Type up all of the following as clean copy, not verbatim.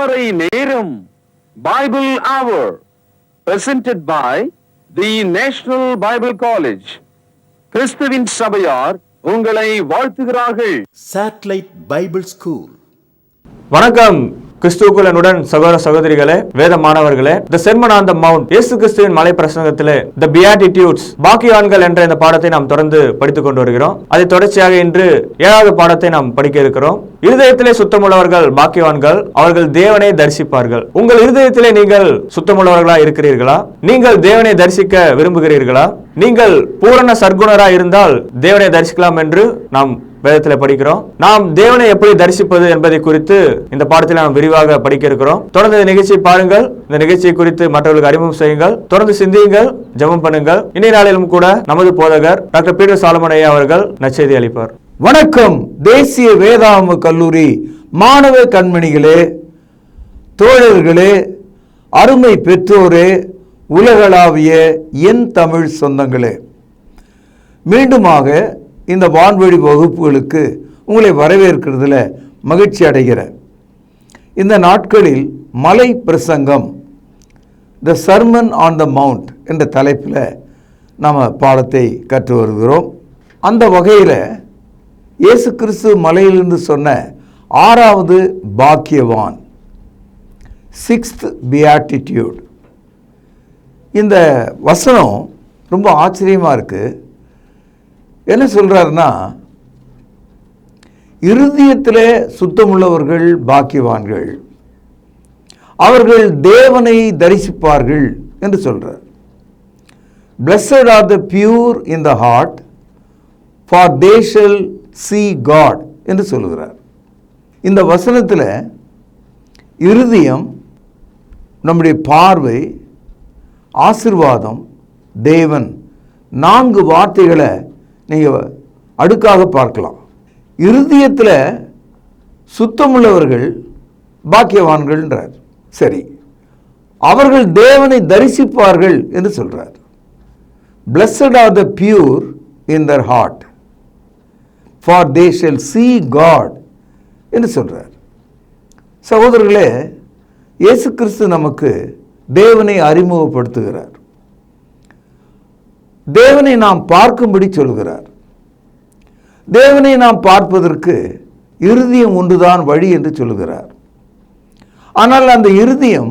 அதிகாலை நேரம் பைபிள் அவர் presented by the National Bible College. கிறிஸ்துவின் சபையார் உங்களை வாழ்த்துகிறார்கள். Satellite Bible School. வணக்கம் கிறிஸ்துவுக்குள்ளனுடன் சகோதர சகோதரிகளே, வேத மாணவர்களே. தி செர்மன் ஆன் தி மவுண்ட், இயேசு கிறிஸ்துவின் மலை பிரசங்கத்திலே தி பியாட்டிட்யூட்ஸ், பாக்கியவான்கள் என்ற இந்த பாடத்தை நாம் தொடர்ந்து படித்துக் கொண்டு வருகிறோம். அதை தொடர்ச்சியாக இன்று 7வது பாடத்தை நாம் படிக்க இருக்கிறோம். இருதயத்திலே சுத்தமுள்ளவர்கள் பாக்கியவான்கள், அவர்கள் தேவனை தரிசிப்பார்கள். உங்கள் இருதயத்திலே நீங்கள் சுத்தமுள்ளவர்களா இருக்கிறீர்களா? நீங்கள் தேவனை தரிசிக்க விரும்புகிறீர்களா? நீங்கள் பூரண சர்க்குணரா இருந்தால் தேவனை தரிசிக்கலாம் என்று நாம் வேதத்தில் படிக்கிறோம். நாம் தேவனை எப்படி தரிசிப்பது என்பதை குறித்து இந்த பாடத்தில் நாம் விரிவாக படிக்க இருக்கிறோம். தொடர்ந்து இந்த நிகழ்ச்சியை பாருங்கள். இந்த நிகழ்ச்சியை குறித்து மற்றவர்களுக்கு அறிமுகம் செய்யுங்கள். தொடர்ந்து சிந்தியுங்கள், ஜெபம் பண்ணுங்கள். இன்றைய நாளிலும் கூட நமது போதகர் டாக்டர் பீட்டர் சாலமன் ஐயா அவர்கள் நற்செய்தி அளிப்பார். வணக்கம். தேசிய வேதாகம கல்லூரி மாணவ கண்மணிகளே, தோழர்களே, அருமை பெற்றோரே, உலகளாவிய என் தமிழ் சொந்தங்களே, மீண்டுமாக இந்த வான்வழி வகுப்புகளுக்கு உங்களை வரவேற்கிறதுல மகிழ்ச்சி அடைகிறேன். இந்த நாட்களில் மலை பிரசங்கம், த சர்மன் ஆன் த மவுண்ட் என்ற தலைப்பில் நாம் பாடத்தை கற்று வருகிறோம். அந்த வகையில் இயேசு கிறிஸ்து மலையிலிருந்து சொன்ன 6வது பாக்கியவான், 6th beatitude. இந்த வசனம் ரொம்ப ஆச்சரியமாக இருக்குது. என்ன சொல்கிறாருன்னா, இருதயத்திலே சுத்தமுள்ளவர்கள் பாக்கியவான்கள், அவர்கள் தேவனை தரிசிப்பார்கள் என்று சொல்கிறார். Blessed are the pure in the heart, for they shall see God என்று சொல்லுகிறார். இந்த வசனத்தில் இருதயம், நம்முடைய பார்வை, ஆசீர்வாதம், தேவன், 4 வார்த்தைகளை நீங்கள் அடுக்காக பார்க்கலாம். இருதயத்தில் சுத்தமுள்ளவர்கள் பாக்கியவான்கள்ன்றார். சரி, அவர்கள் தேவனை தரிசிப்பார்கள் என்று சொல்கிறார். Blessed are the pure in their heart, for they shall see God என்று சொல்கிறார். சகோதரர்களே, இயேசு கிறிஸ்து நமக்கு தேவனை அறிமுகப்படுத்துகிறார். தேவனை நாம் பார்க்கும்படி சொல்கிறார். தேவனை நாம் பார்ப்பதற்கு இருதயம் ஒன்றுதான் வழி என்று சொல்கிறார். ஆனால் அந்த இருதயம்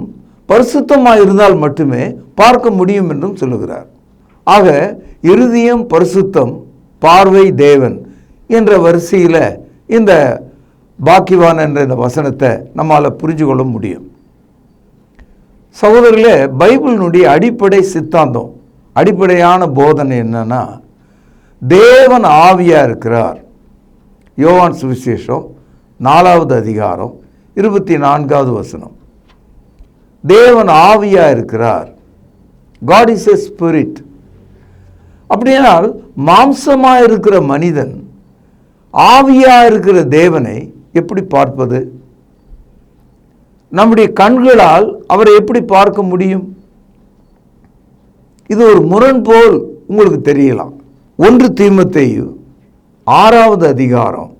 பரிசுத்தமாக இருந்தால் மட்டுமே பார்க்க முடியும் என்றும் சொல்லுகிறார். ஆக இருதயம், பரிசுத்தம், பார்வை, தேவன் என்ற வரிசையில் இந்த பாக்கியவான் என்ற இந்த வசனத்தை நம்மால் புரிஞ்சு கொள்ள முடியும். சகோதரர்களே, பைபிளினுடைய அடிப்படை சித்தாந்தம், அடிப்படையான போதனை என்னன்னா, தேவன் ஆவியாக இருக்கிறார். யோவான் சுவிசேஷம் 4வது அதிகாரம் 24வது வசனம். தேவன் ஆவியாக இருக்கிறார். God is a spirit. அப்படியானால் மாம்சமாக இருக்கிற மனிதன் ஆவியாக இருக்கிற தேவனை எப்படி பார்ப்பது? நம்முடைய கண்களால் அவரை எப்படி பார்க்க முடியும்? இது ஒரு முரண் போல் உங்களுக்கு தெரியலாம். 1 தீமோத்தேயு 6வது அதிகாரம்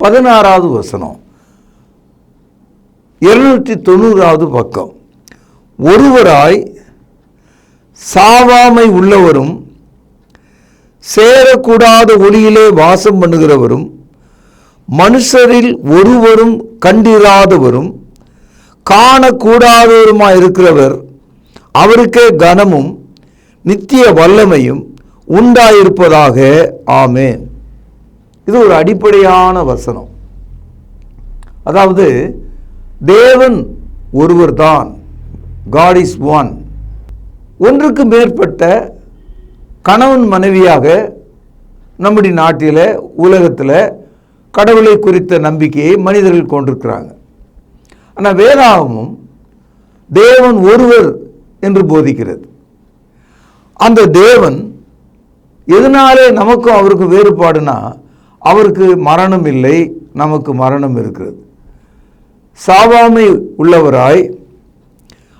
16வது வசனம், 290வது பக்கம். ஒருவராய் சாவாமை உள்ளவரும் சேரக்கூடாத ஒளியிலே வாசம் பண்ணுகிறவரும் மனுஷரில் ஒருவரும் கண்டிராதவரும் காணக்கூடாதவருமாய் இருக்கிறவர், அவருக்கே கனமும் நித்திய வல்லமையும் உண்டாயிருப்பதாக. ஆமேன். இது ஒரு அடிப்படையான வசனம். அதாவது தேவன் ஒருவர் தான், God is one. ஒன்றுக்கு மேற்பட்ட கணவன் மனைவியாக நம்முடைய நாட்டில், உலகத்தில் கடவுளை குறித்த நம்பிக்கையை மனிதர்கள் கொண்டிருக்கிறாங்க. ஆனால் வேதாகமும் தேவன் ஒருவர் என்று போதிக்கிறது. அந்த தேவன் எதனாலே நமக்கும் அவருக்கும் வேறுபாடுனா, அவருக்கு மரணம் இல்லை, நமக்கு மரணம் இருக்கிறது. சாவாமை உள்ளவராய்,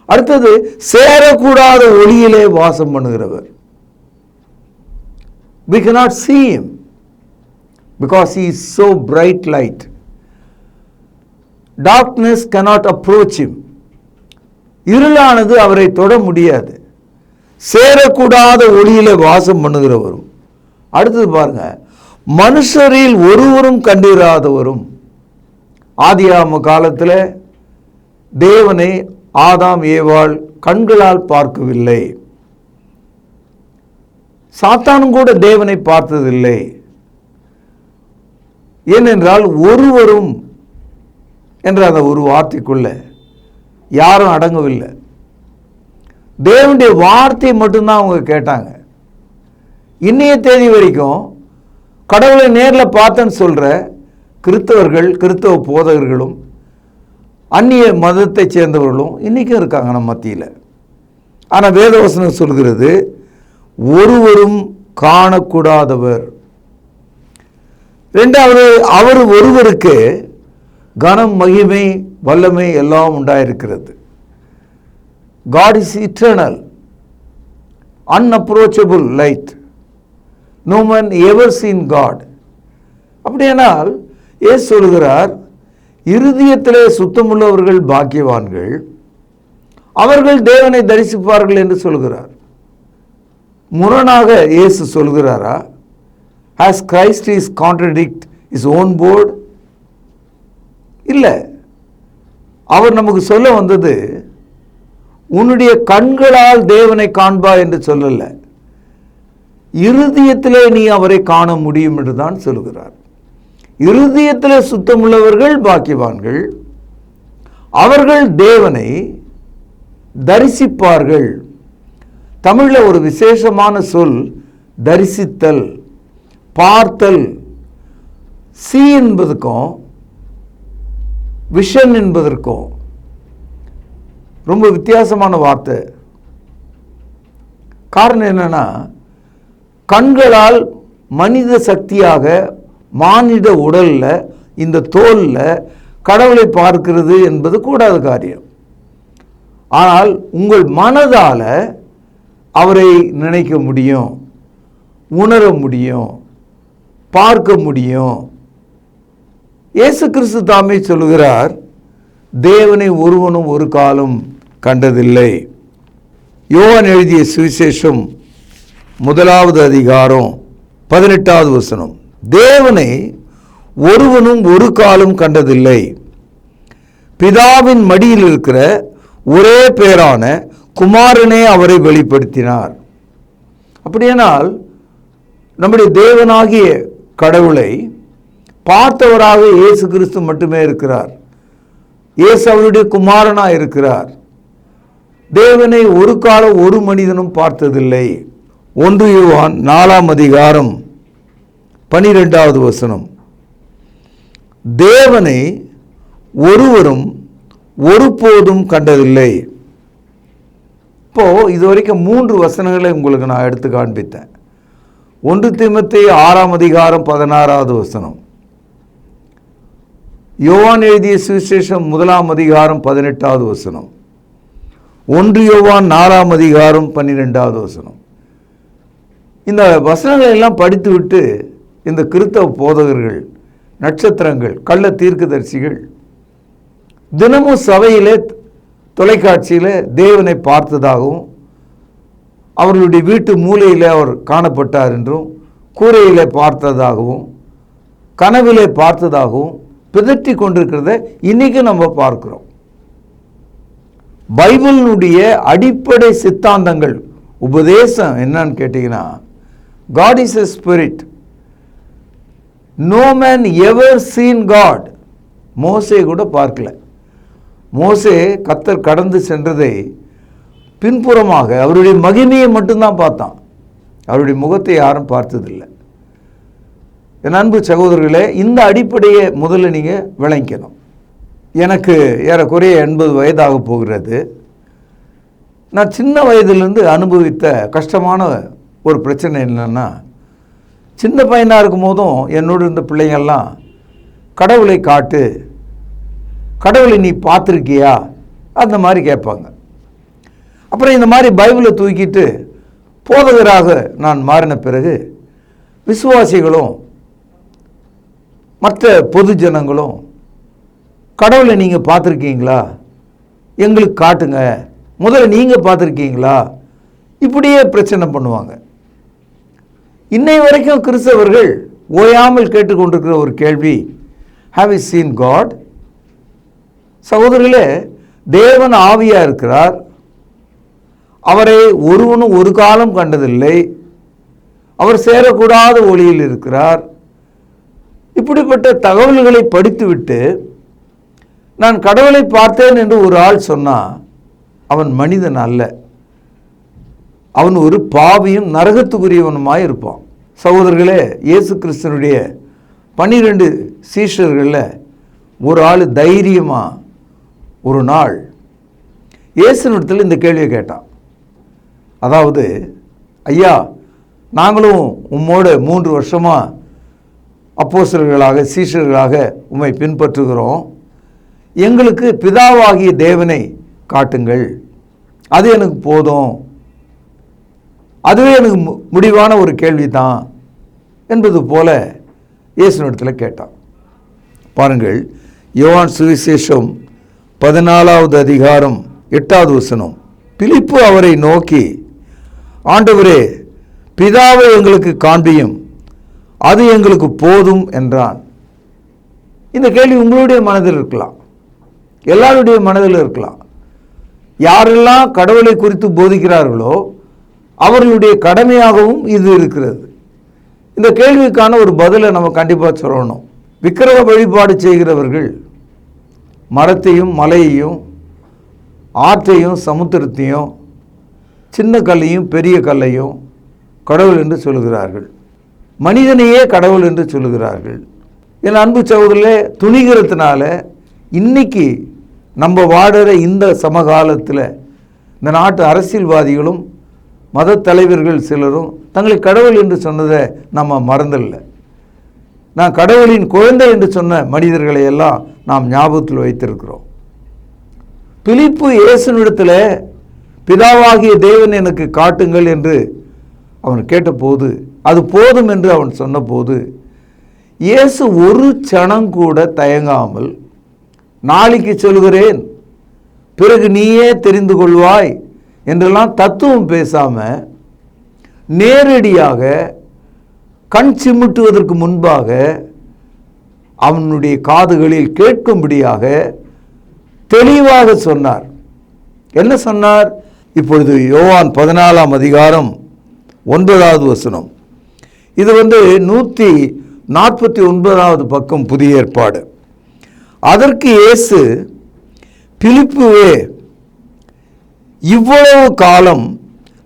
அடுத்தது சேரக்கூடாத ஒளியிலே வாசம் பண்ணுகிறவர். We cannot see him because he is so bright light. Darkness cannot approach him. இருளானது அவரை தொட முடியாது. சேரக்கூடாத ஒளியில வாசம் பண்ணுகிறவரும். அடுத்தது பாருங்க, மனுஷரில் ஒருவரும் கண்டிராதவரும். ஆதியாகம காலத்தில் தேவனை ஆதாம் ஏவாள் கண்களால் பார்க்கவில்லை. சாத்தானும் கூட தேவனை பார்த்ததில்லை. ஏனென்றால் ஒருவரும் என்ற அந்த ஒரு வார்த்தைக்குள்ள யாரும் அடங்கவில்லை. தேவனுடைய வார்த்தை மட்டும்தான் அவங்க கேட்டாங்க. இன்னைய தேதி வரைக்கும் கடவுளை நேரில் பார்த்தேன்னு சொல்ற கிறிஸ்தவர்கள், கிறிஸ்தவ போதகர்களும் அந்நிய மதத்தை சேர்ந்தவர்களும் இன்னைக்கும் இருக்காங்க நம்ம மத்தியில். ஆனால் வேதவசனம் சொல்கிறது ஒருவரும் காணக்கூடாதவர். ரெண்டாவது, அவர் ஒருவருக்கு கனம், மகிமை, வல்லமை எல்லாம் உண்டாயிருக்கிறது. God is eternal, unapproachable light. No man ever seen God. அப்படியானால் இயேசு சொல்கிறார், இருதயத்திலே சுத்தமுள்ளவர்கள் பாக்கியவான்கள், அவர்கள் தேவனை தரிசிப்பார்கள் என்று சொல்கிறார். முரணாக இயேசு சொல்கிறாரா? Has Christ is contradict his own word? இல்லை. அவர் நமக்கு சொல்ல வந்தது உன்னுடைய கண்களால் தேவனை காண்பா என்று சொல்லல, இருதயத்திலே நீ அவரை காண முடியும் என்று தான் சொல்கிறார். இருதயத்திலே சுத்தமுள்ளவர்கள் பாக்கியவான்கள், அவர்கள் தேவனை தரிசிப்பார்கள். தமிழில் ஒரு விசேஷமான சொல் தரிசித்தல், பார்த்தல். சி என்பதுக்கும் விஷன் என்பதற்கும் ரொம்ப வித்தியாசமான வார்த்தை. காரணம் என்னன்னா, கண்களால் மனித சக்தியாக மானிட உடல்ல, இந்த தோல்ல கடவுளை பார்க்கிறது என்பது கூடாத காரியம். ஆனால் உங்கள் மனதால அவரை நினைக்க முடியும், உணர முடியும், பார்க்க முடியும். இயேசு கிறிஸ்து தாமே சொல்கிறார், தேவனை ஒருவனும் ஒரு காலம் கண்டதில்லை. யோவான் எழுதிய சுவிசேஷம் 1 அதிகாரம் 18வது வசனம், தேவனை ஒருவனும் ஒரு காலம் கண்டதில்லை, பிதாவின் மடியில் இருக்கிற ஒரே பேரான குமாரனே அவரை வெளிப்படுத்தினார். அப்படியானால் நம்முடைய தேவனாகிய கடவுளை பார்த்தவராக இயேசு கிறிஸ்து மட்டுமே இருக்கிறார். இயேசு அவருடைய குமாரனாக இருக்கிறார். தேவனை ஒரு காலம் ஒரு மனிதனும் பார்த்ததில்லை. 1 யோவான் 4 அதிகாரம் 12வது வசனம், தேவனை ஒருவரும் ஒருபோதும் கண்டதில்லை. இப்போ இதுவரைக்கும் 3 வசனங்களை உங்களுக்கு நான் எடுத்து காண்பித்தேன். 1 தீமோத்தேயு 6 அதிகாரம் 16வது வசனம், யோவான் எழுதிய சுவிசேஷம் 1 அதிகாரம் 18வது வசனம், 1 யோவான் 4 அதிகாரம் 12வது வசனம். இந்த வசனங்களை எல்லாம் படித்துவிட்டு இந்த கிறிஸ்தவ போதகர்கள், நட்சத்திரங்கள், கள்ள தீர்க்கதரிசிகள் தினமும் சபையிலே, தொலைக்காட்சியில் தேவனை பார்த்ததாகவும், அவர்களுடைய வீட்டு மூலையில் அவர் காணப்பட்டார் என்றும், கூரையிலே பார்த்ததாகவும், கனவிலே பார்த்ததாகவும் பிதற்றி கொண்டிருக்கிறத இன்னைக்கு நம்ம பார்க்கிறோம். பைபிளினுடைய அடிப்படை சித்தாந்தங்கள், உபதேசம் என்னன்னு கேட்டீங்கன்னா, God is a spirit. No man ever seen God. மோசே கூட பார்க்கல. மோசே கர்த்தர் கடந்து சென்றதை பின்புறமாக அவருடைய மகிமையை மட்டும்தான் பார்த்தான். அவருடைய முகத்தை யாரும் பார்த்ததில்லை. என் அன்பு சகோதரர்களே, இந்த அடிப்படையை முதல்ல நீங்கள் விளங்கிக்கணும். எனக்கு ஏறக்குறைய 80 வயதாக போகிறது. நான் சின்ன வயதிலிருந்து அனுபவித்த கஷ்டமான ஒரு பிரச்சனை என்னன்னா, சின்ன பையனாக இருக்கும் போதும் என்னோடு இருந்த பிள்ளைங்கள்லாம் கடவுளை காட்டு, கடவுளை நீ பார்த்துருக்கியா, அந்த மாதிரி கேட்பாங்க. அப்புறம் இந்த மாதிரி பைபிளை தூக்கிட்டு போதகராக நான் மாறின பிறகு விசுவாசிகளும் மற்ற பொது ஜனங்களும் கடவுளை நீங்கள் பார்த்துருக்கீங்களா, எங்களுக்கு காட்டுங்க, முதல்ல நீங்கள் பார்த்துருக்கீங்களா, இப்படியே பிரச்சனை பண்ணுவாங்க. இன்னை வரைக்கும் கிறிஸ்தவர்கள் ஓயாமல் கேட்டுக்கொண்டிருக்கிற ஒரு கேள்வி, ஹேவ் யூ சீன் காட்? சகோதரர்களே, தேவன் ஆவியா இருக்கிறார், அவரை ஒருவனும் ஒரு காலம் கண்டதில்லை, அவர் சேரக்கூடாத ஒளியில் இருக்கிறார். இப்படிப்பட்ட தகவல்களை படித்துவிட்டு நான் கடவுளை பார்த்தேன் என்று ஒரு ஆள் சொன்னால் அவன் மனிதன் அல்ல, அவன் ஒரு பாவியும் நரகத்துக்குரியவனுமாய் இருப்பான். சகோதரர்களே, இயேசு கிறிஸ்தனுடைய 12 சீஷர்களில் ஒரு ஆள் தைரியமாக ஒரு நாள் இயேசுனிடத்தில் இந்த கேள்வியை கேட்டான். அதாவது, ஐயா, நாங்களும் உம்மோடு 3 வருஷமாக அப்போஸ்தலர்களாக சீஷர்களாக உம்மை பின்பற்றுகிறோம், எங்களுக்கு பிதாவாகிய தேவனை காட்டுங்கள், அது எனக்கு போதும், அதுவே எனக்கு முடிவான ஒரு கேள்வி தான் என்பது போல இயேசுனிடத்தில் கேட்டான். பாருங்கள், யோவான் சுவிசேஷம் 14வது அதிகாரம் 8வது வசனம். பிலிப்பு அவரை நோக்கி, ஆண்டவரே, பிதாவை எங்களுக்கு காண்பியும், அது எங்களுக்கு போதும் என்றான். இந்த கேள்வி உங்களுடைய மனதில் இருக்கலாம், எல்லாருடைய மனதில் இருக்கலாம். யாரெல்லாம் கடவுளை குறித்து போதிக்கிறார்களோ அவர்களுடைய கடமையாகவும் இது இருக்கிறது. இந்த கேள்விக்கான ஒரு பதிலை நம்ம கண்டிப்பாக சொல்லணும். விக்கிரக வழிபாடு செய்கிறவர்கள் மரத்தையும் மலையையும் ஆற்றையும் சமுத்திரத்தையும் சின்ன கல்லையும் பெரிய கல்லையும் கடவுள் என்று சொல்லுகிறார்கள், மனிதனையே கடவுள் என்று சொல்லுகிறார்கள். என் அன்பு சகோதரர்களே, துணிகிறதுனால இன்னைக்கு நம்ம வாடுற இந்த சமகாலத்தில் இந்த நாட்டு அரசியல்வாதிகளும் மத தலைவர்கள் சிலரும் தங்களை கடவுள் என்று சொன்னதை நம்ம மறந்துடல. நான் கடவுளின் குழந்தை என்று சொன்ன மனிதர்களை எல்லாம் நாம் ஞாபகத்தில் வைத்திருக்கிறோம். பிலிப்பு இயேசுனிடத்தில் பிதாவாகிய தேவன் எனக்கு காட்டுங்கள் என்று அவன் கேட்டபோது, அது போதும் என்று அவன் சொன்னபோது, இயேசு ஒரு சணம் கூட தயங்காமல், நாளைக்கு சொல்கிறேன், பிறகு நீயே தெரிந்து கொள்வாய் என்றெல்லாம் தத்துவம் பேசாம நேரடியாக கண் சிமிட்டுவதற்கு முன்பாக அவனுடைய காதுகளில் கேட்கும்படியாக தெளிவாக சொன்னார். என்ன சொன்னார்? இப்பொழுது யோவான் 14ஆம் அதிகாரம் 9வது வசனம். இது 149வது பக்கம், புதிய ஏற்பாடு. அதற்கு இயேசு, பிலிப்புவே, இவ்வளவு காலம்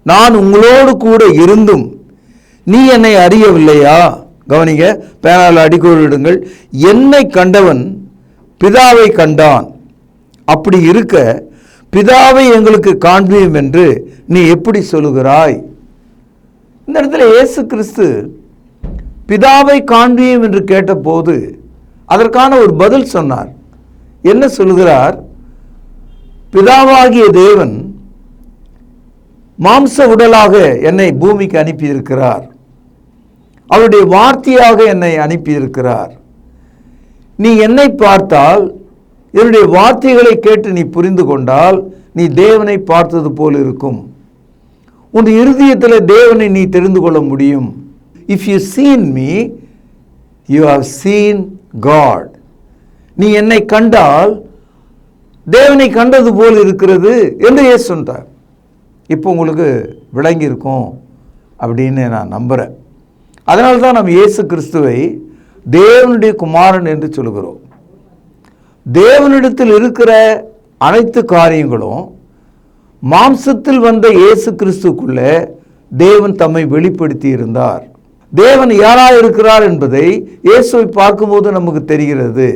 நான் உங்களோடு கூட இருந்தும் நீ என்னை அறியவில்லையா? கவனிங்க, பேனால அடிக்கோடிடுங்கள். என்னை கண்டவன் பிதாவை கண்டான், அப்படி இருக்க பிதாவை எங்களுக்கு காண்பியும் என்று நீ எப்படி சொல்லுகிறாய்? இந்த இடத்துல இயேசு கிறிஸ்து பிதாவை காண்பியும் என்று கேட்டபோது அதற்கான ஒரு பதில் சொன்னார். என்ன சொல்லுகிறார்? பிதாவாகிய தேவன் மாம்ச உடலாக என்னை பூமிக்கு அனுப்பியிருக்கிறார், அவருடைய வார்த்தையாக என்னை அனுப்பியிருக்கிறார். நீ என்னை பார்த்தால், என்னுடைய வார்த்தைகளை கேட்டு நீ புரிந்து கொண்டால், நீ தேவனை பார்த்தது போல் இருக்கும். உன் இருதயத்தில் தேவனை நீ தெரிந்து கொள்ள முடியும். If you seen me, you have seen God. நீ என்னை கண்டால் தேவனை கண்டது போல் இருக்கிறது என்று இயேசு சொன்னார். இப்போ உங்களுக்கு விளங்கி இருக்கும் அப்படின்னு நான் நம்புகிறேன். அதனால தான் நம்ம இயேசு கிறிஸ்துவை தேவனுடைய குமாரன் என்று சொல்கிறோம். தேவனிடத்தில் இருக்கிற அனைத்து காரியங்களும் மாம்சத்தில் வந்த இயேசு கிறிஸ்துக்குள்ளே தேவன் தம்மை வெளிப்படுத்தி இருந்தார். தேவன் யாராக இருக்கிறார் என்பதை இயேசுவை பார்க்கும்போது நமக்கு தெரிகிறது.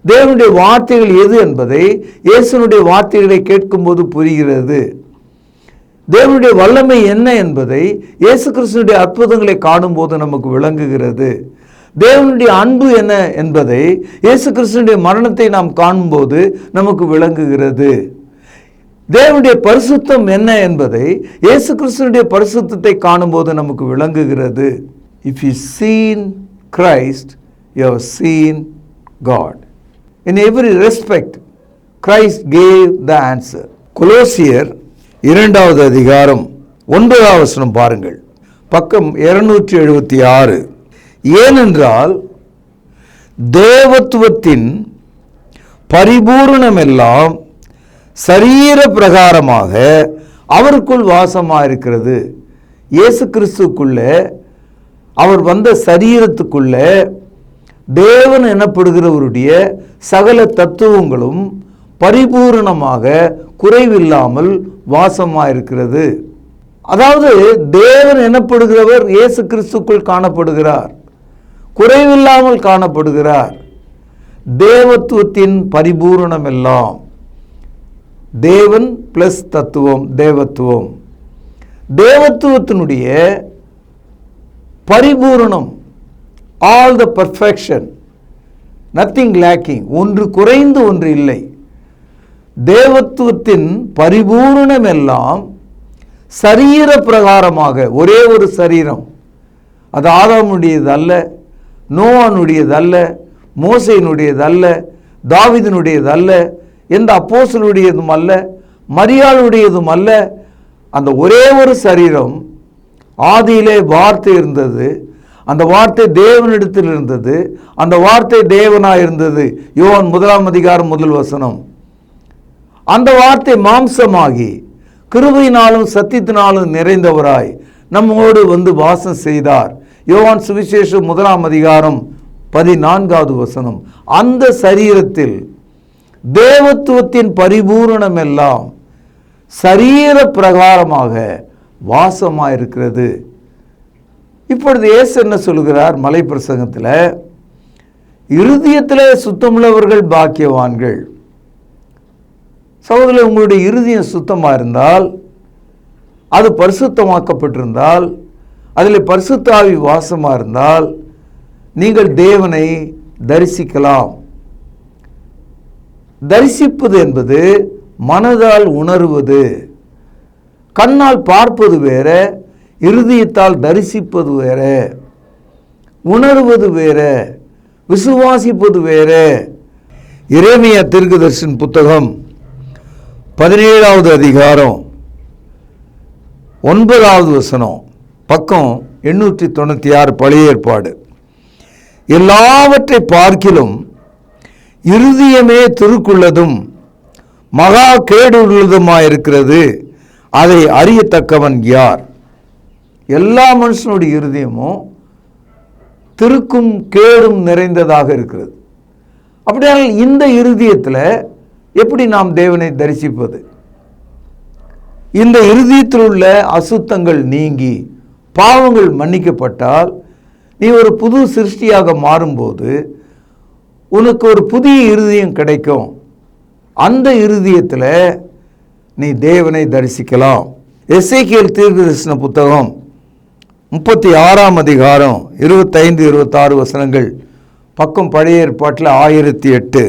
தேவனுடைய வார்த்தைகள் எது என்பதை இயேசுனுடைய வார்த்தைகளை கேட்கும்போது புரிகிறது. தேவனுடைய வல்லமை என்ன என்பதை இயேசு கிறிஸ்துனுடைய அற்புதங்களை காணும்போது நமக்கு விளங்குகிறது. தேவனுடைய அன்பு என்ன என்பதை இயேசு கிறிஸ்துனுடைய மரணத்தை நாம் காணும்போது நமக்கு விளங்குகிறது. தேவனுடைய பரிசுத்தம் என்ன என்பதை இயேசு கிறிஸ்துனுடைய பரிசுத்தத்தை காணும்போது நமக்கு விளங்குகிறது. If you seen Christ, you have seen God. In every respect, Christ gave the answer. கொலோசியர் 2வது அதிகாரம் 9வது வசனம் பாருங்கள். பக்கம் 276. ஏனென்றால் தேவத்துவத்தின் பரிபூரணமெல்லாம் சரீர பிரகாரமாக அவருக்குள் வாசமாயிருக்கிறது. இயேசு கிறிஸ்துக்குள்ளே அவர் வந்த சரீரத்துக்குள்ளே தேவன் எனப்படுகிறவருடைய சகல தத்துவங்களும் பரிபூரணமாக குறைவில்லாமல் வாசமாயிருக்கிறது. அதாவது தேவன் எனப்படுகிறவர் இயேசு கிறிஸ்துக்குள் காணப்படுகிறார், குறைவில்லாமல் காணப்படுகிறார். தேவத்துவத்தின் பரிபூரணம் எல்லாம், தேவன் பிளஸ் தத்துவம், தேவத்துவம், தேவத்துவத்தினுடைய பரிபூரணம், all the perfection, nothing lacking, ஒன்று குறைந்து ஒன்று இல்லை. தேவத்துவத்தின் பரிபூரணம் எல்லாம் சரீர பிரகாரமாக, ஒரே ஒரு சரீரம், அது ஆதாமுடையது அல்ல, நோவானுடையது அல்ல, மோசேயினுடையது அல்ல, தாவீதினுடையது அல்ல, எந்த அப்போஸ்தலனுடையதும் அல்ல, மரியாளுடையதும் அல்ல. அந்த ஒரே ஒரு சரீரம், ஆதியிலே வார்த்தை இருந்தது, அந்த வார்த்தை தேவனிடத்தில் இருந்தது, அந்த வார்த்தை தேவனாய் இருந்தது. யோவான் 1ஆம் அதிகாரம் 1 வசனம். அந்த வார்த்தை மாம்சமாகி கிருபையினாலும் சத்தியத்தினாலும் நிறைந்தவராய் நம்மோடு வந்து வாசம் செய்தார். யோவான் சுவிசேஷம் 1ஆம் அதிகாரம் 14வது வசனம். அந்த சரீரத்தில் தேவத்துவத்தின் பரிபூரணம் எல்லாம் சரீர பிரகாரமாக வாசமாயிருக்கிறது. இப்பொழுது இயேசு என்ன சொல்கிறார் மலை பிரசங்கத்தில்? இருதயத்திலே சுத்தமுள்ளவர்கள் பாக்கியவான்கள். சகோதரர்களே, உங்களுடைய இருதயம் சுத்தமாக இருந்தால், அது பரிசுத்தமாக்கப்பட்டிருந்தால், அதில் பரிசுத்த ஆவி வாசமாக இருந்தால், நீங்கள் தேவனை தரிசிக்கலாம். தரிசிப்பது என்பது மனதால் உணர்வது. கண்ணால் பார்ப்பது வேற, இருதயத்தால் தரிசிப்பது வேற, உணர்வது வேற, விசுவாசிப்பது வேற. எரேமியா தீர்க்கதரிசன புத்தகம் 17வது அதிகாரம் 9வது வசனம், பக்கம் 896, பழைய ஏற்பாடு. எல்லாவற்றை பார்க்கிலும் இருதயமே திருக்குள்ளதும் மகா கேடுள்ளதுமாயிருக்கிறது, அதை அறியத்தக்கவன் யார்? எல்லா மனுஷனுடைய இருதயமும் திருக்கும் கேடும் நிறைந்ததாக இருக்கிறது. அப்படியானால் இந்த இருதயத்தில் எப்படி நாம் தேவனை தரிசிப்பது? இந்த இருதயத்தில் உள்ள அசுத்தங்கள் நீங்கி பாவங்கள் மன்னிக்கப்பட்டால் நீ ஒரு புது சிருஷ்டியாக மாறும்போது உனக்கு ஒரு புதிய இருதயம் கிடைக்கும். அந்த இருதயத்தில் நீ தேவனை தரிசிக்கலாம். எசேக்கியேல் தீர்க்கதரிசன புத்தகம் 36ஆம் அதிகாரம் 25-26 வசனங்கள், பக்கம் பழைய ஏற்பாட்டில் 1008.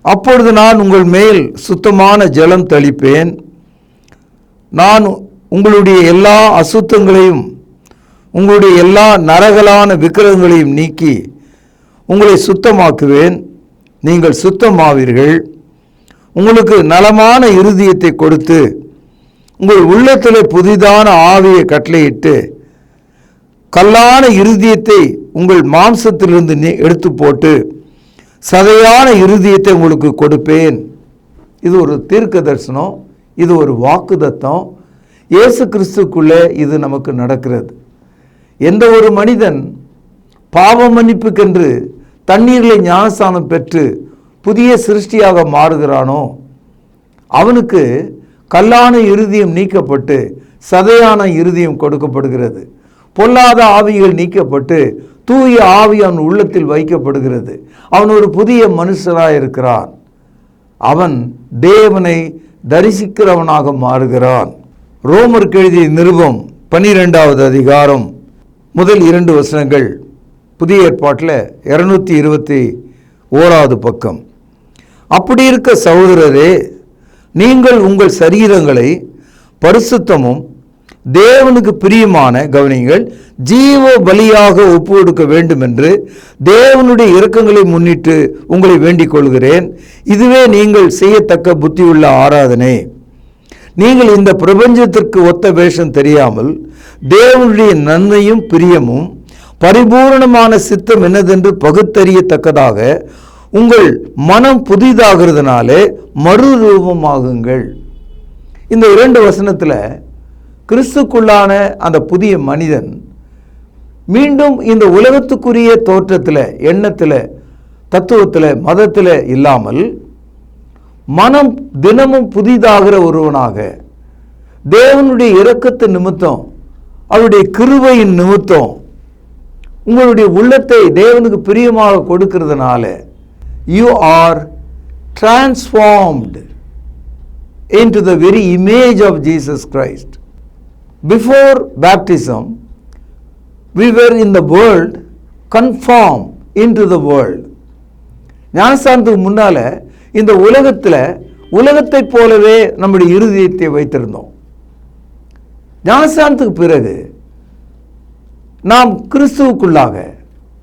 அப்பொழுது நான் உங்கள் மேல் சுத்தமான ஜலம் தெளிப்பேன், நான் உங்களுடைய எல்லா அசுத்தங்களையும் உங்களுடைய எல்லா நரகலான விக்கிரகங்களையும் நீக்கி உங்களை சுத்தமாக்குவேன், நீங்கள் சுத்தமாவீர்கள். உங்களுக்கு நலமான இருதயத்தை கொடுத்து உங்கள் உள்ளத்தில் புதிதான ஆவியை கட்டளையிட்டு கல்லான இருதயத்தை உங்கள் மாம்சத்திலிருந்து எடுத்து போட்டு சதையான இருதயத்தை உங்களுக்கு கொடுப்பேன். இது ஒரு தீர்க்க தரிசனம், இது ஒரு வாக்குத்தத்தம். இயேசு கிறிஸ்துக்குள்ளே இது நமக்கு நடக்கிறது. எந்த ஒரு மனிதன் பாவ மன்னிப்புக்கென்று தண்ணீரில் ஞானஸ்நானம் பெற்று புதிய சிருஷ்டியாக மாறுகிறானோ அவனுக்கு கல்லான இருதயம் நீக்கப்பட்டு சதையான இருதயம் கொடுக்கப்படுகிறது. பொல்லாத ஆவிகள் நீக்கப்பட்டு தூய ஆவி அவன் உள்ளத்தில் வைக்கப்படுகிறது. அவன் ஒரு புதிய மனுஷனாக இருக்கிறான். அவன் தேவனை தரிசிக்கிறவனாக மாறுகிறான். ரோமருக்கு எழுதிய நிருபம் 12வது அதிகாரம் முதல் 2 வசனங்கள், புதிய ஏற்பாட்டில் 221வது பக்கம். அப்படி இருக்க சகோதரரே, நீங்கள் உங்கள் சரீரங்களை பரிசுத்தமும் தேவனுக்கு பிரியமான கவனிங்கள் ஜீவ பலியாக ஒப்பு கொடுக்க வேண்டும் என்று தேவனுடைய இரக்கங்களை முன்னிட்டு உங்களை வேண்டிக் கொள்கிறேன். இதுவே நீங்கள் செய்யத்தக்க புத்தியுள்ள ஆராதனை. நீங்கள் இந்த பிரபஞ்சத்திற்கு ஒத்த வேஷம் தெரியாமல் தேவனுடைய நன்மையும் பிரியமும் பரிபூரணமான சித்தம் என்னதென்று பகுத்தறியத்தக்கதாக உங்கள் மனம் புதிதாகிறதுனாலே மறுரூபமாகுங்கள். இந்த 2 வசனத்தில் கிறிஸ்துக்குள்ளான அந்த புதிய மனிதன் மீண்டும் இந்த உலகத்துக்குரிய தோற்றத்தில், எண்ணத்தில், தத்துவத்தில், மதத்தில் இல்லாமல் மனம் தினமும் புதிதாகிற ஒருவனாக தேவனுடைய இரக்கத்து நிமித்தம், அவருடைய கிருபையின் நிமித்தம் உங்களுடைய உள்ளத்தை தேவனுக்கு பிரியமாக கொடுக்கிறதுனால you are transformed into the very image of Jesus Christ. Before baptism, we were in the world, conformed into the world. ஞானஸ்தானத்துக்கு முன்னால இந்த உலகத்தை போலவே நம்முடைய இருதயத்தை வைத்திருந்தோம். ஞானஸ்தானத்துக்கு பிறகு நாம் கிறிஸ்துவுக்குள்ளாக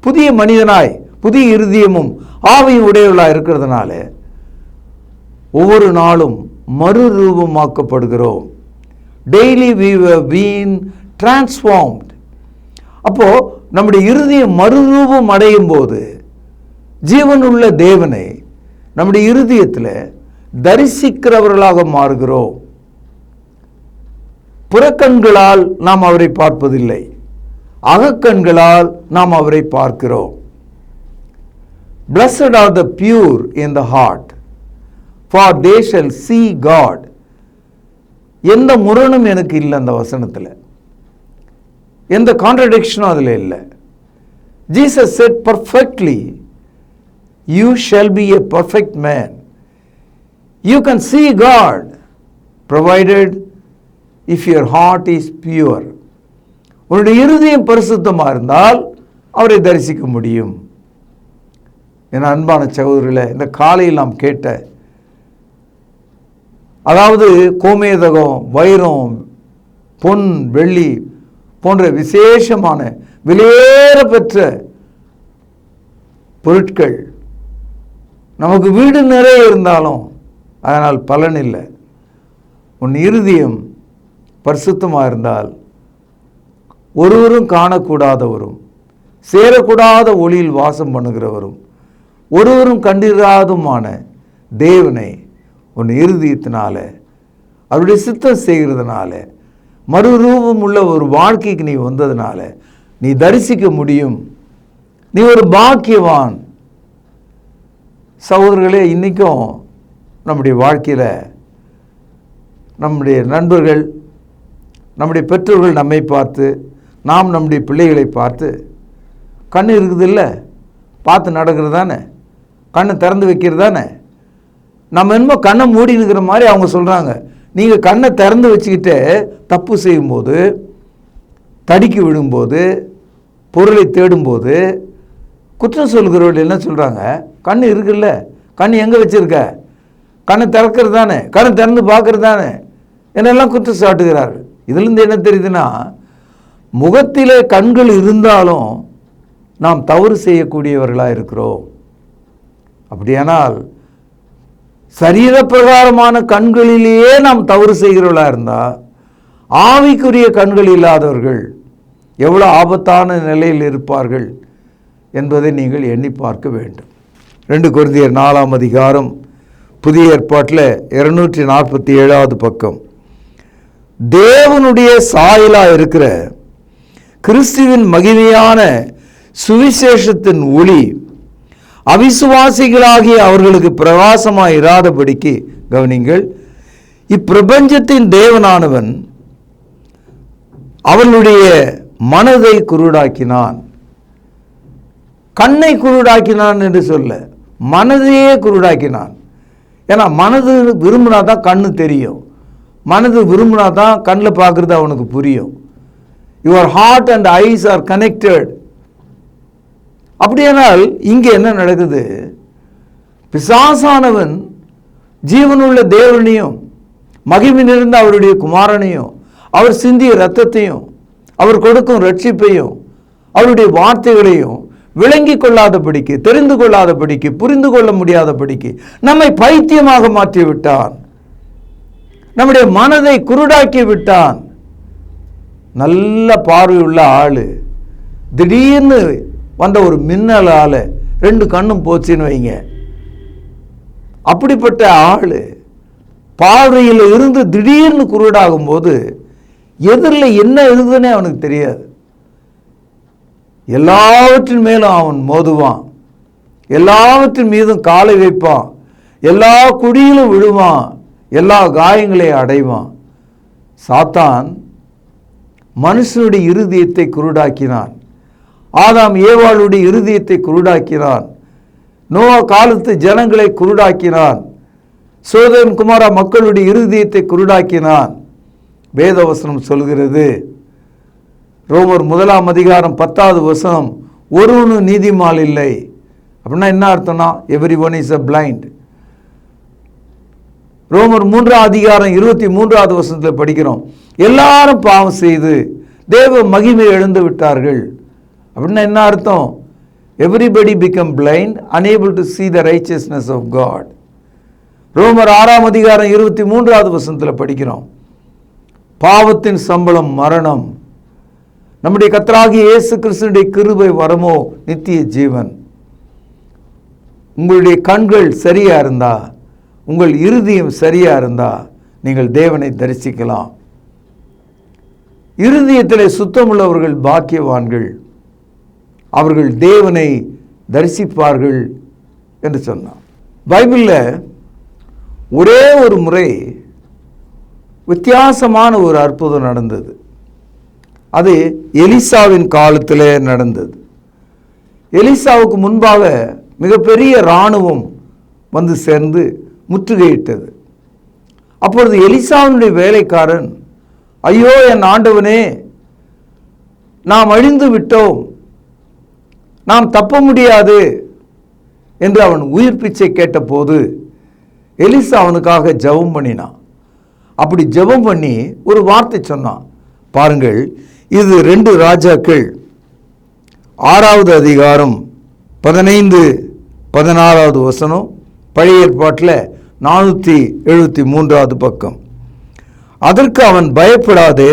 புதிய மனிதனாய், புதிய இருதயமும் ஆவியும் உடையவர்களாக இருக்கிறதுனால ஒவ்வொரு நாளும் மறுரூபமாக்கப்படுகிறோம். Daily we were being transformed. அப்போ நம்முடைய இருதயம் மறுரூபம் அடையும் போது ஜீவனுள்ள தேவனை நம்முடைய இருதயத்தில் தரிசிக்கிறவர்களாக மாறுகிறோம். புறக்கண்களால் நாம் அவரை பார்ப்பதில்லை, அகக்கண்களால் நாம் அவரை பார்க்கிறோம். Blessed are the pure in the heart, for they shall see God. எந்த முரணும் எனக்கு இல்லை அந்த வசனத்தில், எந்த கான்ட்ரடிக்ஷனும் அதில் இல்லை. Jesus said perfectly, you shall be a perfect man. You can see God provided if your heart is pure. உன்னுடைய இருதயம் பரிசுத்தமாக இருந்தால் அவரை தரிசிக்க முடியும். என் அன்பான சகோதரர்களே, இந்த காலையில் நாம் கேட்ட, அதாவது கோமேதகம், வைரம், பொன், வெள்ளி போன்ற விசேஷமான விலையேற பெற்ற பொருட்கள் நமக்கு வீடு நிறைய இருந்தாலும் அதனால் பலன் இல்லை. உன் இருதயம் பரிசுத்தமாக இருந்தால் ஒருவரும் காணக்கூடாதவரும், சேரக்கூடாத ஒளியில் வாசம் பண்ணுகிறவரும், ஒருவரும் கண்டிராதுமான தேவனை உன் இருதயத்தினால, அவருடைய சித்தம் செய்கிறதுனால, மறுரூபம் உள்ள ஒரு வாழ்க்கைக்கு நீ வந்ததுனால நீ தரிசிக்க முடியும். நீ ஒரு பாக்கியவான். சகோதரர்களே, இன்றைக்கும் நம்முடைய வாழ்க்கையில் நம்முடைய நண்பர்கள், நம்முடைய பெற்றோர்கள் நம்மை பார்த்து, நாம் நம்முடைய பிள்ளைகளை பார்த்து, கண் இருக்குது இல்லை, பார்த்து நடக்கிறது தானே, கண்ணை திறந்து வைக்கிறது தானே. நம்ம என்னமோ கண்ணை மூடினுக்கிற மாதிரி அவங்க சொல்கிறாங்க. நீங்கள் கண்ணை திறந்து வச்சுக்கிட்டு தப்பு செய்யும்போது, தடுக்கி விடும்போது, பொருளை தேடும்போது குற்றம் சொல்கிறவர்கள் என்ன சொல்கிறாங்க? கண் இருக்குல்ல, கண் எங்கே வச்சுருக்க, கண்ணை திறக்கிறது தானே, கண்ணை திறந்து பார்க்கறது தானே என்னெல்லாம் குற்றம் சாட்டுகிறார்கள். இதுலேருந்து என்ன தெரியுதுன்னா, முகத்திலே கண்கள் இருந்தாலும் நாம் தவறு செய்யக்கூடியவர்களாக இருக்கிறோம். அப்படியானால் சரீரப்பிரகாரமான கண்களிலேயே நாம் தவறு செய்கிறவர்களாக இருந்தால், ஆவிக்குரிய கண்கள் இல்லாதவர்கள் எவ்வளோ ஆபத்தான நிலையில் இருப்பார்கள் என்பதை நீங்கள் எண்ணி பார்க்க வேண்டும். 2 கொரிந்தியர் 4ஆம் அதிகாரம், புதிய ஏற்பாட்டில் 247வது பக்கம். தேவனுடைய சாயலாக இருக்கிற கிறிஸ்துவின் மகிமையான சுவிசேஷத்தின் ஒளி அவிசுவாசிகளாகிய அவர்களுக்கு பிரகாசமாய் இராதபடிக்கு கவனிங்கள். இப்பிரபஞ்சத்தின் தேவனானவன் அவர்களுடைய மனதை குருடாக்கினான். கண்ணை குருடாக்கினான் என்று சொல்ல, மனதையே குருடாக்கினான். ஏன்னா மனது விரும்பினா தான் கண்ணு தெரியும், மனது விரும்பினா தான் கண்ணில் பார்க்குறது அவனுக்கு புரியும். Your heart and eyes are connected. அப்படியானால் இங்கே என்ன நடக்குது? பிசாசானவன் ஜீவனுள்ள தேவனையும் மகிமை நிறைந்த அவருடைய குமாரனையும் அவர் சிந்திய இரத்தத்தையும் அவர் கொடுக்கும் ரட்சிப்பையும் அவருடைய வார்த்தைகளையும் விளங்கி கொள்ளாதபடிக்கு, தெரிந்து கொள்ளாதபடிக்கு, புரிந்து கொள்ள முடியாதபடிக்கு நம்மை பைத்தியமாக மாற்றி விட்டான். நம்முடைய மனதை குருடாக்கி விட்டான். நல்ல பார்வையுள்ள ஆளு திடீர்னு வந்த ஒரு மின்னலால 2 கண்ணும் போச்சுன்னு வைங்க. அப்படிப்பட்ட ஆளு பார்வையில் இருந்து திடீர்னு குருடாகும் போது எதிரில் என்ன இருக்குதுன்னே அவனுக்கு தெரியாது. எல்லாவற்றின் மேலும் அவன் மோதுவான், எல்லாவற்றின் மீதும் காலை வைப்பான், எல்லா குடியிலும் விழுவான், எல்லா காயங்களையும் அடைவான். சாத்தான் மனுஷனுடைய இருதயத்தை குருடாக்கினான். ஆதாம் ஏவாளுடைய இருதயத்தை குருடாக்கினான். நோவா காலத்து ஜனங்களை குருடாக்கினான். சோதோம் குமாரா மக்களுடைய இருதயத்தை குருடாக்கினான். வேதவசனம் சொல்கிறது, ரோமர் 1 அதிகாரம் 10வது வசனம், ஒருவனும் நீதிமான் இல்லை. அப்படின்னா என்ன அர்த்தம்னா, every one is a blind. ரோமர் 3 அதிகாரம் 23வது வசனத்தில் படிக்கிறோம், எல்லாரும் பாவம் செய்து தேவ மகிமை இழந்து விட்டார்கள். அப்படின்னா என்ன அர்த்தம்? Everybody become blind, unable to see the righteousness of God. ரோமர் 6 அதிகாரம் 23வது வசனத்தில் படிக்கிறோம், பாவத்தின் சம்பளம் மரணம், நம்முடைய கர்த்தராகிய இயேசு கிறிஸ்துவினுடைய கிருபை வரமோ நித்திய ஜீவன். உங்களுடைய கண்கள் சரியா இருந்தா, உங்கள் இருதயம் சரியா இருந்தா நீங்கள் தேவனை தரிசிக்கலாம். இருதயத்திலே சுத்தமுள்ளவர்கள் பாக்கியவான்கள், அவர்கள் தேவனை தரிசிப்பார்கள் என்று சொன்னார். பைபிளில் ஒரே ஒரு முறை வித்தியாசமான ஒரு அற்புதம் நடந்தது. அது எலிசாவின் காலத்தில் நடந்தது. எலிசாவுக்கு முன்பாக மிகப்பெரிய இராணுவம் வந்து சேர்ந்து முற்றுகையிட்டது. அப்பொழுது எலிசாவினுடைய வேலைக்காரன், ஐயோ என் ஆண்டவனே, நாம் அழிந்து விட்டோம், நாம் தப்ப முடியாது என்று அவன் உயிர் பிச்சை கேட்டபோது எலிசா அவனுக்காக ஜெபம் பண்ணினான். அப்படி ஜெபம் பண்ணி ஒரு வார்த்தை சொன்னான். பாருங்கள், இது 2 ராஜாக்கள் 6வது அதிகாரம் 15-16வது வசனம், பழைய ஏற்பாட்டில் 473வது பக்கம். அதற்கு அவன் பயப்படாதே,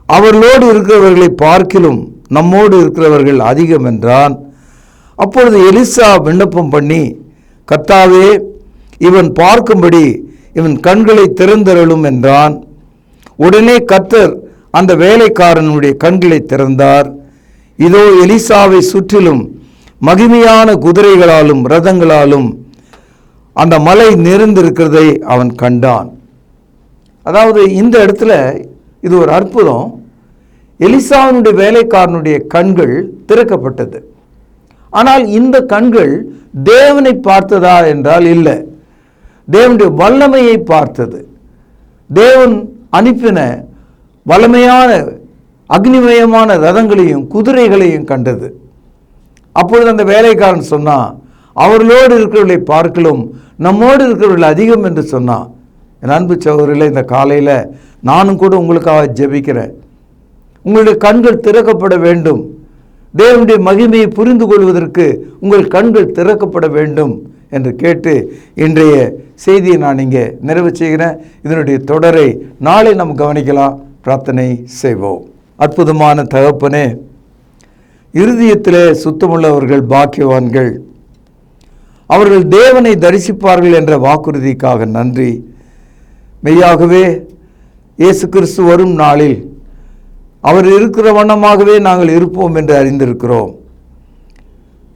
அவர்களோடு இருக்கிறவர்களை பார்க்கிலும் நம்மோடு இருக்கிறவர்கள் அதிகம் என்றான். அப்பொழுது எலிசா விண்ணப்பம் பண்ணி, கர்த்தாவே, இவன் பார்க்கும்படி இவன் கண்களை திறந்தருளும் என்றான். உடனே கர்த்தர் அந்த வேலைக்காரனுடைய கண்களை திறந்தார். இதோ எலிசாவை சுற்றிலும் மகிமையான குதிரைகளாலும் ரதங்களாலும் அந்த மலை நிறைந்திருக்கிறதை அவன் கண்டான். அதாவது இந்த இடத்துல இது ஒரு அற்புதம். எலிசாவினுடைய வேலைக்காரனுடைய கண்கள் திறக்கப்பட்டது. ஆனால் இந்த கண்கள் தேவனை பார்த்ததா என்றால் இல்லை, தேவனுடைய வல்லமையை பார்த்தது. தேவன் அனுப்பின வல்லமையான அக்னிமயமான ரதங்களையும் குதிரைகளையும் கண்டது. அப்பொழுது அந்த வேலைக்காரன் சொன்னான், அவர்களோடு இருக்கிறவர்களை பார்க்கலும் நம்மோடு இருக்கிறவர்கள் அதிகம் என்று சொன்னான். என் அன்பு சகோதரர்களே, இந்த காலையில் நானும் கூட உங்களுக்காக ஜெபிக்கிறேன். உங்களுடைய கண்கள் திறக்கப்பட வேண்டும். தேவனுடைய மகிமையை புரிந்து கொள்வதற்கு உங்கள் கண்கள் திறக்கப்பட வேண்டும் என்று கேட்டு இன்றைய செய்தியை நான் இங்கே நிறைவு செய்கிறேன். இதனுடைய தொடரை நாளை நாம் கவனிக்கலாம். பிரார்த்தனை செய்வோம். அற்புதமான தகப்பனே, இருதயத்திலே சுத்தமுள்ளவர்கள் பாக்கியவான்கள், அவர்கள் தேவனை தரிசிப்பார்கள் என்ற வாக்குறுதிக்காக நன்றி. மெய்யாகவே இயேசு கிறிஸ்து வரும் நாளில் அவர் இருக்கிற வண்ணமாகவே நாங்கள் இருப்போம் என்று அறிந்திருக்கிறோம்.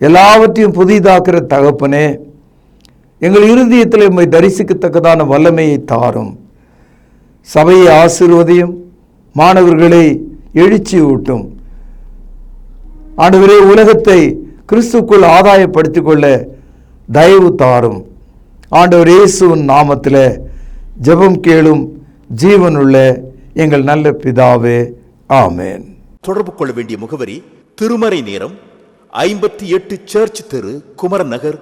எல்லாவற்றையும் புதிதாக்குற தகப்பனே, எங்கள் இருதயத்தில் உம்மை தரிசிக்கத்தக்கதான வல்லமையை தாரும். சபையை ஆசீர்வதியும், மாணவர்களை எழுச்சி ஊட்டும். ஆண்டவரே, உலகத்தை கிறிஸ்துக்குள் ஆதாயப்படுத்திக் கொள்ள தயவு தாரும். ஆண்டவர் இயேசுவின் நாமத்தில் ஜெபம் கேளும் ஜீவனுள்ள எங்கள் நல்ல பிதாவே, ஆமென். தொடர்பு கொள்ள வேண்டிய முகவரி: திருமறை நேரம், 58 சர்ச் தெரு, குமரன் நகர்,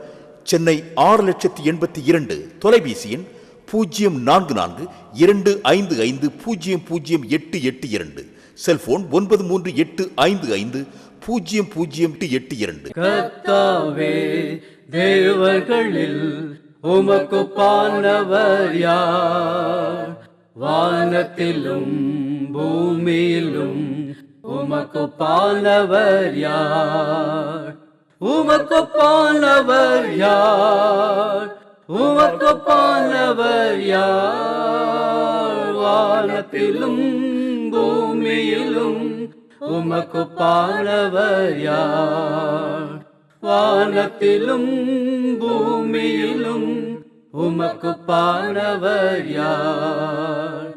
சென்னை 6,82,000. தொலைபேசி எண் 0442550082. செல்போன் 9385500882. கர்த்தாவே, தேவர்களில் உமக்குப்பானவர் யார்? வானத்திலும் பூமியிலும் உமக்குப்பானவர் யார்? உமக்குப்பானவர் யார்? உமக்குப்பானவர் யார்? வானத்திலும் பூமியிலும் உமக்குப்பானவர் யார்? வானத்திலும் பூமியிலும் உமக்குப்பானவர் யார்?